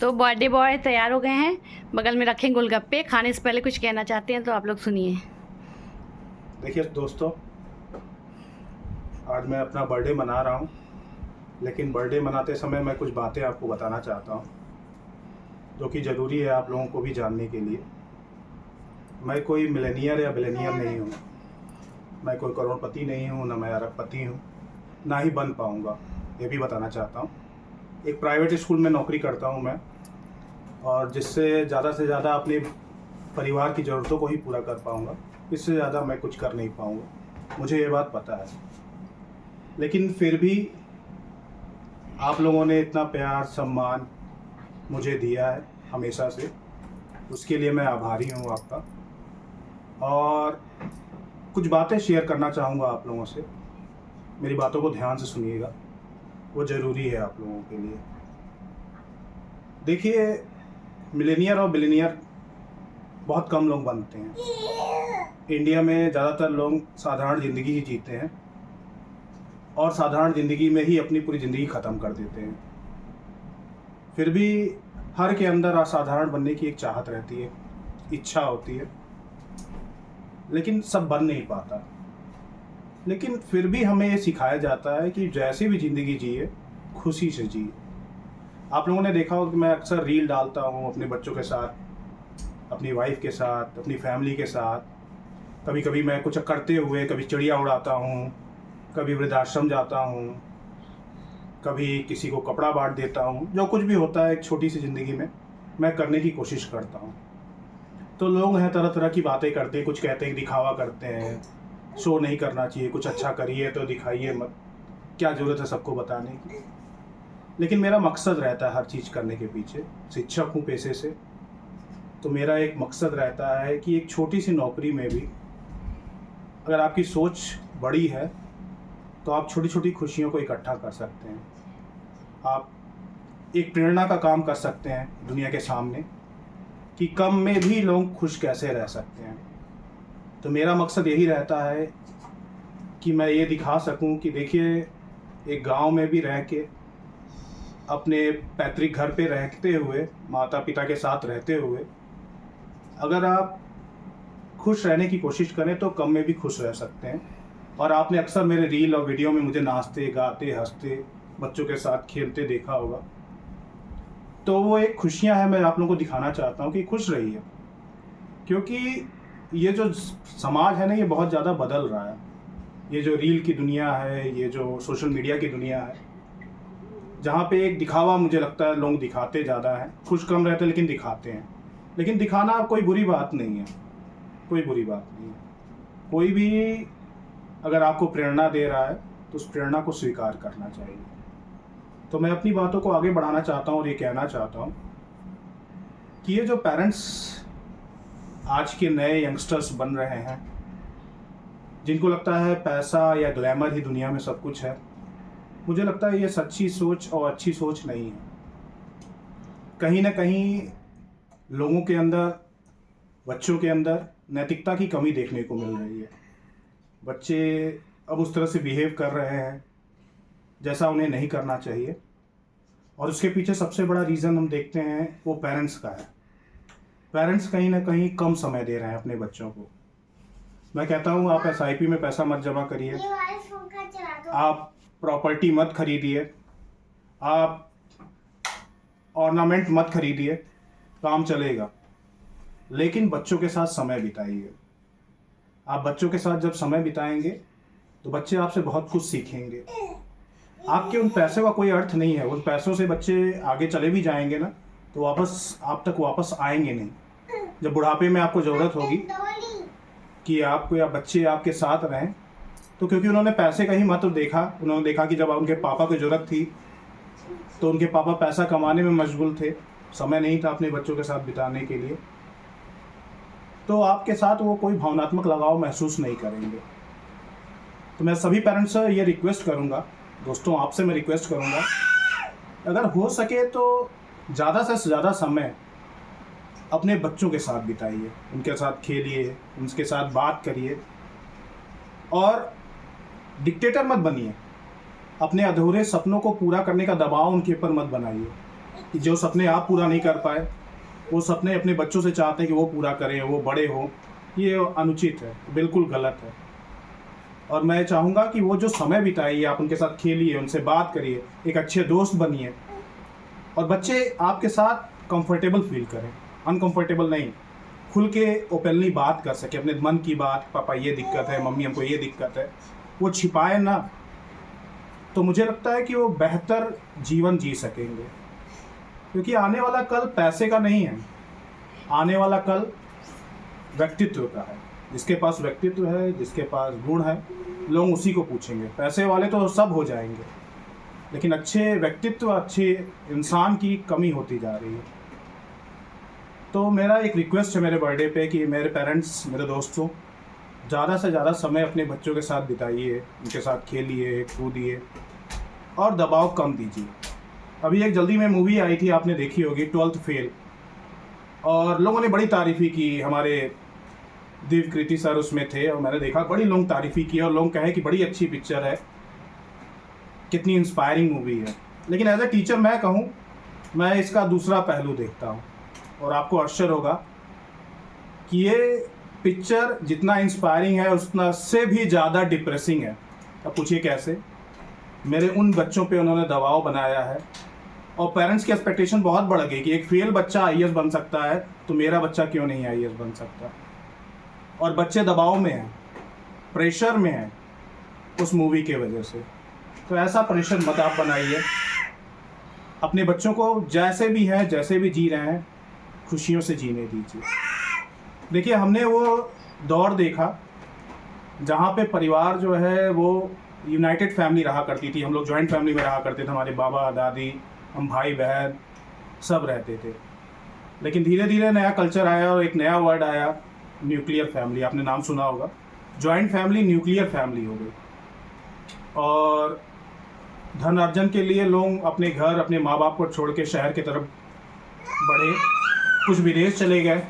तो birthday boy तैयार हो गए हैं, बगल में रखें गोलगप्पे। खाने से पहले कुछ कहना चाहते हैं तो आप लोग सुनिए। देखिए दोस्तों, आज मैं अपना बर्थडे मना रहा हूँ, लेकिन बर्थडे मनाते समय मैं कुछ बातें आपको बताना चाहता हूँ जो कि ज़रूरी है आप लोगों को भी जानने के लिए। मैं कोई मिलेनियर या बिलेनियर नहीं हूँ, मैं कोई करोड़पति नहीं हूँ, ना मैं अरबपति हूँ, ना ही बन पाऊँगा, ये भी बताना चाहता हूँ। एक प्राइवेट स्कूल में नौकरी करता हूँ मैं, और जिससे ज़्यादा से ज़्यादा अपने परिवार की ज़रूरतों को ही पूरा कर पाऊँगा, इससे ज़्यादा मैं कुछ कर नहीं पाऊँगा, मुझे ये बात पता है। लेकिन फिर भी आप लोगों ने इतना प्यार सम्मान मुझे दिया है हमेशा से, उसके लिए मैं आभारी हूँ आपका। और कुछ बातें शेयर करना चाहूँगा आप लोगों से, मेरी बातों को ध्यान से सुनिएगा, वो ज़रूरी है आप लोगों के लिए। देखिए, मिलेनियर और बिलेनियर बहुत कम लोग बनते हैं। इंडिया में ज़्यादातर लोग साधारण ज़िंदगी ही जीते हैं और साधारण ज़िंदगी में ही अपनी पूरी ज़िंदगी ख़त्म कर देते हैं। फिर भी हर के अंदर असाधारण बनने की एक चाहत रहती है, इच्छा होती है, लेकिन सब बन नहीं पाता। लेकिन फिर भी हमें ये सिखाया जाता है कि जैसी भी ज़िंदगी जिए, खुशी से जिए। आप लोगों ने देखा हो कि मैं अक्सर रील डालता हूँ अपने बच्चों के साथ, अपनी वाइफ के साथ, अपनी फैमिली के साथ। कभी कभी मैं कुछ करते हुए कभी चिड़िया उड़ाता हूँ, कभी वृद्धाश्रम जाता हूँ, कभी किसी को कपड़ा बांट देता हूँ। जो कुछ भी होता है एक छोटी सी ज़िंदगी में मैं करने की कोशिश करता हूँ। तो लोग हैं तरह तरह की बातें करते हैं, कुछ कहते हैं दिखावा करते हैं, शो नहीं करना चाहिए, कुछ अच्छा करिए तो दिखाइए मत, क्या ज़रूरत है सबको बताने की। लेकिन मेरा मकसद रहता है हर चीज़ करने के पीछे, शिक्षक हूँ पेशे से, तो मेरा एक मकसद रहता है कि एक छोटी सी नौकरी में भी अगर आपकी सोच बड़ी है तो आप छोटी छोटी खुशियों को इकट्ठा कर सकते हैं। आप एक प्रेरणा का काम कर सकते हैं दुनिया के सामने कि कम में भी लोग खुश कैसे रह सकते हैं। तो मेरा मकसद यही रहता है कि मैं ये दिखा सकूं कि देखिए, एक गांव में भी रह के, अपने पैतृक घर पे रहते हुए, माता पिता के साथ रहते हुए, अगर आप खुश रहने की कोशिश करें तो कम में भी खुश रह सकते हैं। और आपने अक्सर मेरे रील और वीडियो में मुझे नाचते गाते हंसते बच्चों के साथ खेलते देखा होगा। तो वो एक खुशियां हैं, मैं आप लोगों को दिखाना चाहता हूँ कि खुश रहिए, क्योंकि ये जो समाज है ना, ये बहुत ज़्यादा बदल रहा है। ये जो रील की दुनिया है, ये जो सोशल मीडिया की दुनिया है, जहाँ पे एक दिखावा, मुझे लगता है लोग दिखाते ज़्यादा हैं, खुश कम रहते लेकिन दिखाते हैं। लेकिन दिखाना कोई बुरी बात नहीं है, कोई बुरी बात नहीं है। कोई भी अगर आपको प्रेरणा दे रहा है तो उस प्रेरणा को स्वीकार करना चाहिए। तो मैं अपनी बातों को आगे बढ़ाना चाहता हूँ और ये कहना चाहता हूँ कि ये जो पेरेंट्स आज के नए यंगस्टर्स बन रहे हैं, जिनको लगता है पैसा या ग्लैमर ही दुनिया में सब कुछ है, मुझे लगता है ये सच्ची सोच और अच्छी सोच नहीं है। कहीं ना कहीं लोगों के अंदर, बच्चों के अंदर नैतिकता की कमी देखने को मिल रही है। बच्चे अब उस तरह से बिहेव कर रहे हैं जैसा उन्हें नहीं करना चाहिए, और उसके पीछे सबसे बड़ा रीज़न हम देखते हैं वो पेरेंट्स का है। पेरेंट्स कहीं ना कहीं कम समय दे रहे हैं अपने बच्चों को। मैं कहता हूँ आप SIP में पैसा मत जमा करिए, आप प्रॉपर्टी मत खरीदिए, आप ऑर्नामेंट मत खरीदिए, काम चलेगा। लेकिन बच्चों के साथ समय बिताइए। आप बच्चों के साथ जब समय बिताएंगे तो बच्चे आपसे बहुत कुछ सीखेंगे। आपके उन पैसे का कोई अर्थ नहीं है, उन पैसों से बच्चे आगे चले भी जाएंगे ना तो वापस आप तक वापस आएंगे नहीं। जब बुढ़ापे में आपको ज़रूरत होगी कि आपको या बच्चे आपके साथ रहें, तो क्योंकि उन्होंने पैसे का ही महत्व देखा, उन्होंने देखा कि जब उनके पापा को ज़रूरत थी तो उनके पापा पैसा कमाने में मशगूल थे, समय नहीं था अपने बच्चों के साथ बिताने के लिए, तो आपके साथ वो कोई भावनात्मक लगाव महसूस नहीं करेंगे। तो मैं सभी पेरेंट्स से ये रिक्वेस्ट करूँगा, दोस्तों आपसे मैं रिक्वेस्ट करूँगा, अगर हो सके तो ज़्यादा से ज़्यादा समय अपने बच्चों के साथ बिताइए, उनके साथ खेलिए, उनके साथ बात करिए, और डिक्टेटर मत बनिए। अपने अधूरे सपनों को पूरा करने का दबाव उनके ऊपर मत बनाइए। कि जो सपने आप पूरा नहीं कर पाए वो सपने अपने बच्चों से चाहते हैं कि वो पूरा करें, वो बड़े हों, ये अनुचित है, बिल्कुल गलत है। और मैं चाहूँगा कि वो जो समय बिताइए, आप उनके साथ खेलिए, उनसे बात करिए, एक अच्छे दोस्त बनिए और बच्चे आपके साथ कंफर्टेबल फील करें, अनकंफर्टेबल नहीं, खुल के ओपनली बात कर सके, अपने मन की बात, पापा ये दिक्कत है, मम्मी हमको ये दिक्कत है, वो छिपाए ना, तो मुझे लगता है कि वो बेहतर जीवन जी सकेंगे। क्योंकि आने वाला कल पैसे का नहीं है, आने वाला कल व्यक्तित्व का है। जिसके पास व्यक्तित्व है, जिसके पास गुण है, लोग उसी को पूछेंगे। पैसे वाले तो सब हो जाएंगे, लेकिन अच्छे व्यक्तित्व, अच्छे इंसान की कमी होती जा रही है। तो मेरा एक रिक्वेस्ट है मेरे बर्थडे पे कि मेरे पेरेंट्स, मेरे दोस्तों, ज़्यादा से ज़्यादा समय अपने बच्चों के साथ बिताइए, उनके साथ खेलिए, कूदिए और दबाव कम दीजिए। अभी एक जल्दी में मूवी आई थी, आपने देखी होगी, 12th फेल, और लोगों ने बड़ी तारीफ़ी की। हमारे दिव्यकृति सर उसमें थे और मैंने देखा बड़ी लोग तारीफ़ी की और लोग कहे कि बड़ी अच्छी पिक्चर है, कितनी इंस्पायरिंग मूवी है। लेकिन एज ए टीचर मैं कहूँ, मैं इसका दूसरा पहलू देखता हूँ और आपको आश्चर्य होगा कि ये पिक्चर जितना इंस्पायरिंग है उतना से भी ज़्यादा डिप्रेसिंग है। अब पूछिए कैसे? मेरे उन बच्चों पे उन्होंने दबाव बनाया है और पेरेंट्स की एक्सपेक्टेशन बहुत बढ़ गई कि एक फेल बच्चा आईएएस बन सकता है तो मेरा बच्चा क्यों नहीं आईएएस बन सकता। और बच्चे दबाव में हैं, प्रेशर में हैं उस मूवी के वजह से। तो ऐसा प्रेशर मत आप बनाइए। अपने बच्चों को जैसे भी हैं, जैसे भी जी रहे हैं, खुशियों से जीने दीजिए। देखिए, हमने वो दौर देखा जहाँ पे परिवार जो है वो यूनाइटेड फैमिली रहा करती थी। हम लोग जॉइंट फैमिली में रहा करते थे, हमारे बाबा दादी, हम भाई बहन सब रहते थे। लेकिन धीरे धीरे नया कल्चर आया और एक नया वर्ड आया, न्यूक्लियर फैमिली। आपने नाम सुना होगा। जॉइंट फैमिली न्यूक्लियर फैमिली हो गई और धन अर्जन के लिए लोग अपने घर, अपने माँ बाप को छोड़ के शहर की तरफ बढ़े, कुछ विदेश चले गए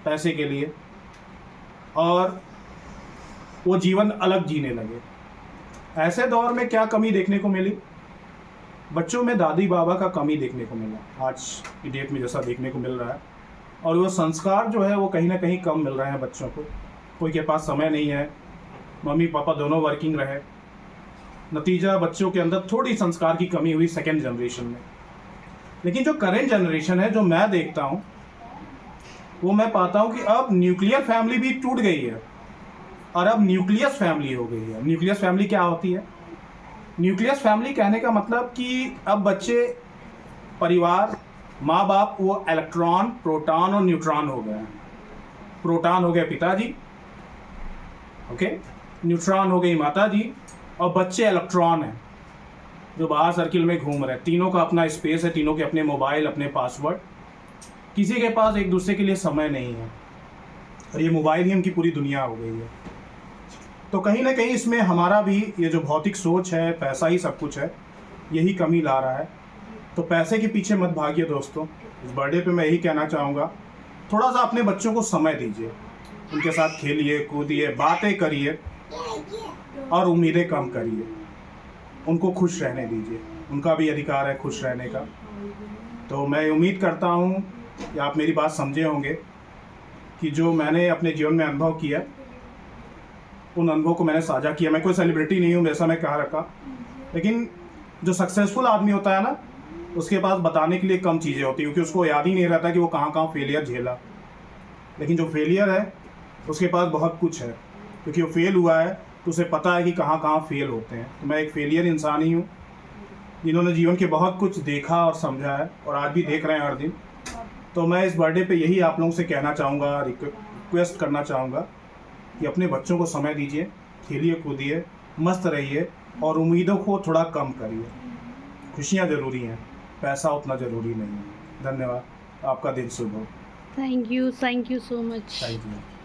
पैसे के लिए और वो जीवन अलग जीने लगे। ऐसे दौर में क्या कमी देखने को मिली? बच्चों में दादी बाबा का कमी देखने को मिला, आज की डेट में जैसा देखने को मिल रहा है। और वो संस्कार जो है वो कहीं ना कहीं कम मिल रहे हैं बच्चों को। कोई के पास समय नहीं है, मम्मी पापा दोनों वर्किंग रहे, नतीजा बच्चों के अंदर थोड़ी संस्कार की कमी हुई सेकेंड जनरेशन में। लेकिन जो करेंट जनरेशन है, जो मैं देखता हूँ, वो मैं पाता हूँ कि अब न्यूक्लियर फैमिली भी टूट गई है और अब न्यूक्लियस फैमिली हो गई है। न्यूक्लियस फैमिली क्या होती है? न्यूक्लियस फैमिली कहने का मतलब कि अब बच्चे, परिवार, माँ बाप वो इलेक्ट्रॉन, प्रोटॉन और न्यूट्रॉन हो गए हैं। प्रोटॉन हो गए पिताजी, ओके, न्यूट्रॉन हो गई माता जी, और बच्चे इलेक्ट्रॉन हैं जो बाहर सर्किल में घूम रहे हैं। तीनों का अपना स्पेस है, तीनों के अपने मोबाइल, अपने पासवर्ड, किसी के पास एक दूसरे के लिए समय नहीं है और ये मोबाइल ही उनकी पूरी दुनिया हो गई है। तो कहीं ना कहीं इसमें हमारा भी ये जो भौतिक सोच है, पैसा ही सब कुछ है, यही कमी ला रहा है। तो पैसे के पीछे मत भागिए दोस्तों। इस बर्थडे पे मैं यही कहना चाहूँगा, थोड़ा सा अपने बच्चों को समय दीजिए, उनके साथ खेलिए, कूदिए, बातें करिए और उम्मीदें कम करिए। उनको खुश रहने दीजिए, उनका भी अधिकार है खुश रहने का। तो मैं उम्मीद करता हूँ कि आप मेरी बात समझे होंगे कि जो मैंने अपने जीवन में अनुभव किया, उन अनुभव को मैंने साझा किया। मैं कोई सेलिब्रिटी नहीं हूँ, जैसा मैं कहा रखा, लेकिन जो सक्सेसफुल आदमी होता है ना, उसके पास बताने के लिए कम चीज़ें होती हैं, क्योंकि उसको याद ही नहीं रहता कि वो कहाँ कहाँ फेलियर झेला। लेकिन जो फेलियर है उसके पास बहुत कुछ है, क्योंकि वो फेल हुआ है तो उसे पता है कि कहाँ कहाँ फेल होते हैं। तो मैं एक फेलियर इंसान ही हूँ जिन्होंने जीवन के बहुत कुछ देखा और समझा है और आज भी देख रहे हैं हर दिन। तो मैं इस बर्थडे पे यही आप लोगों से कहना चाहूँगा, रिक्वेस्ट करना चाहूँगा कि अपने बच्चों को समय दीजिए, खेलिए कूदिए, मस्त रहिए और उम्मीदों को थोड़ा कम करिए। खुशियाँ ज़रूरी हैं, पैसा उतना ज़रूरी नहीं है। धन्यवाद, आपका दिन शुभ हो। Thank you so much. Thank you.